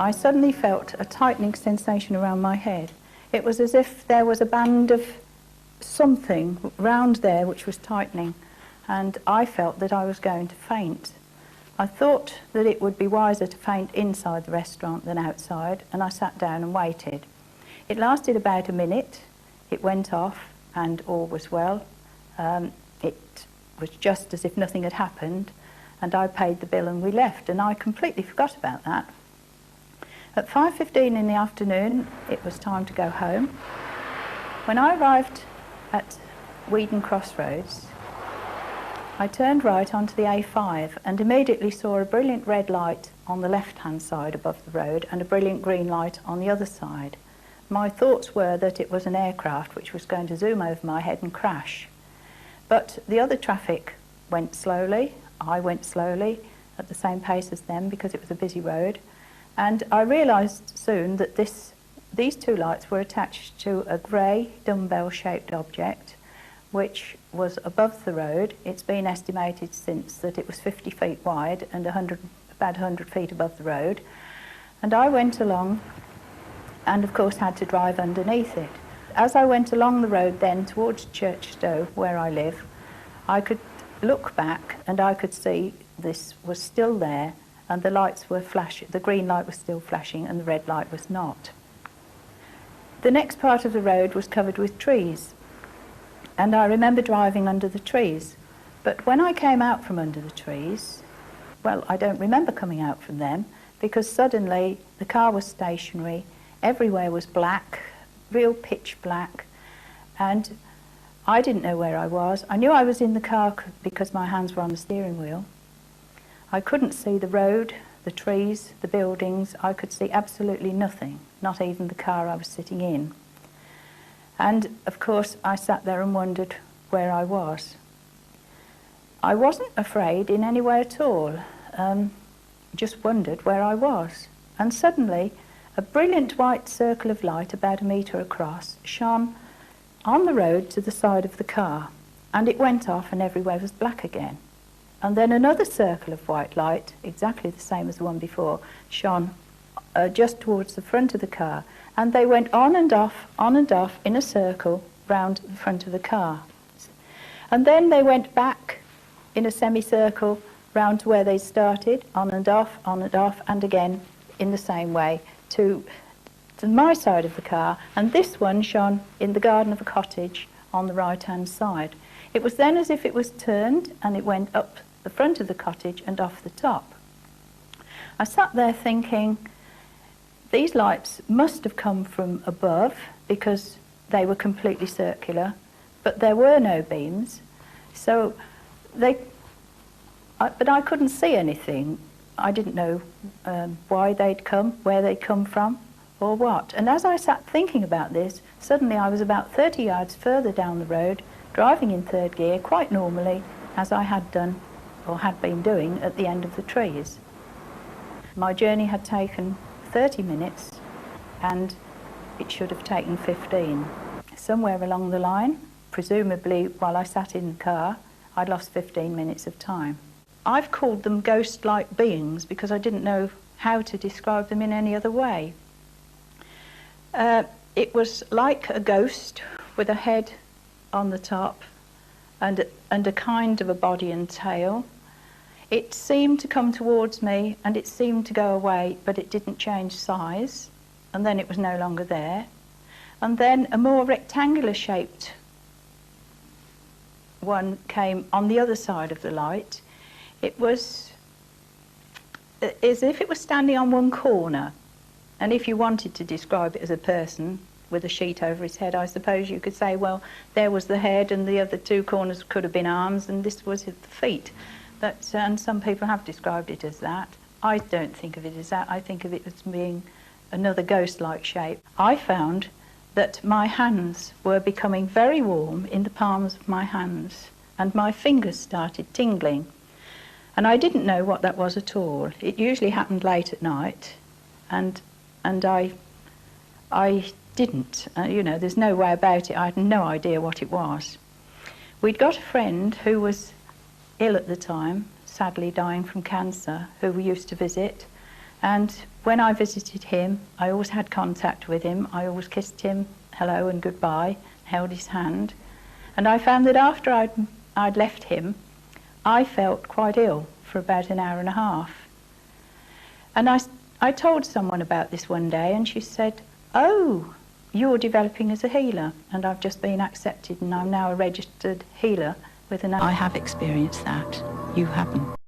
I suddenly felt a tightening sensation around my head. It was as if there was a band of something round there which was tightening, and I felt that I was going to faint. I thought that it would be wiser to faint inside the restaurant than outside, and I sat down and waited. It lasted about a minute. It went off and all was well. It was just as if nothing had happened, and I paid the bill and we left, and I completely forgot about that. At 5:15 in the afternoon, it was time to go home. When I arrived at Weedon Crossroads, I turned right onto the A5 and immediately saw a brilliant red light on the left-hand side above the road and a brilliant green light on the other side. My thoughts were that it was an aircraft which was going to zoom over my head and crash. But the other traffic went slowly. I went slowly at the same pace as them because it was a busy road. And I realised soon that these two lights were attached to a grey dumbbell-shaped object which was above the road. It's been estimated since that it was 50 feet wide and about 100 feet above the road. And I went along and of course had to drive underneath it. As I went along the road then towards Church Stowe, where I live, I could look back and I could see this was still there, and the lights were flashing. The green light was still flashing and the red light was not. The next part of the road was covered with trees, and I remember driving under the trees. But when I came out from under the trees, well, I don't remember coming out from them, because suddenly the car was stationary, everywhere was black, real pitch black, and I didn't know where I was. I knew I was in the car because my hands were on the steering wheel. I couldn't see the road, the trees, the buildings. I could see absolutely nothing, not even the car I was sitting in. And of course I sat there and wondered where I was. I wasn't afraid in any way at all, just wondered where I was. And suddenly a brilliant white circle of light about 1 metre across shone on the road to the side of the car, and it went off and everywhere was black again. And then another circle of white light, exactly the same as the one before, shone just towards the front of the car, and they went on and off in a circle round the front of the car. And then they went back in a semicircle round to where they started, on and off, and again in the same way to my side of the car, and this one shone in the garden of a cottage on the right-hand side. It was then as if it was turned and it went up the front of the cottage and off the top. I sat there thinking, these lights must have come from above because they were completely circular, but there were no beams, so but I couldn't see anything. I didn't know why they'd come, where they'd come from, or what. And as I sat thinking about this, suddenly I was about 30 yards further down the road, driving in third gear quite normally, as I had done or had been doing at the end of the trees. My journey had taken 30 minutes and it should have taken 15. Somewhere along the line, presumably while I sat in the car, I'd lost 15 minutes of time. I've called them ghost-like beings because I didn't know how to describe them in any other way. It was like a ghost with a head on the top and a kind of a body and tail. It seemed to come towards me and it seemed to go away, but it didn't change size, and then it was no longer there. And then a more rectangular shaped one came on the other side of the light. It was as if it was standing on one corner, and if you wanted to describe it as a person with a sheet over his head, I suppose you could say, well, there was the head and the other two corners could have been arms and this was the feet. But, and some people have described it as that. I don't think of it as that. I think of it as being another ghost-like shape. I found that my hands were becoming very warm in the palms of my hands, and my fingers started tingling. And I didn't know what that was at all. It usually happened late at night, and I didn't. You know, there's no way about it. I had no idea what it was. We'd got a friend who was ill at the time, sadly dying from cancer, who we used to visit, and when I visited him, I always had contact with him. I always kissed him hello and goodbye, held his hand. And I found that after I'd left him, I felt quite ill for about an hour and a half. And I told someone about this one day, and she said, "Oh, you're developing as a healer." And I've just been accepted, and I'm now a registered healer with an... I have experienced that. You haven't.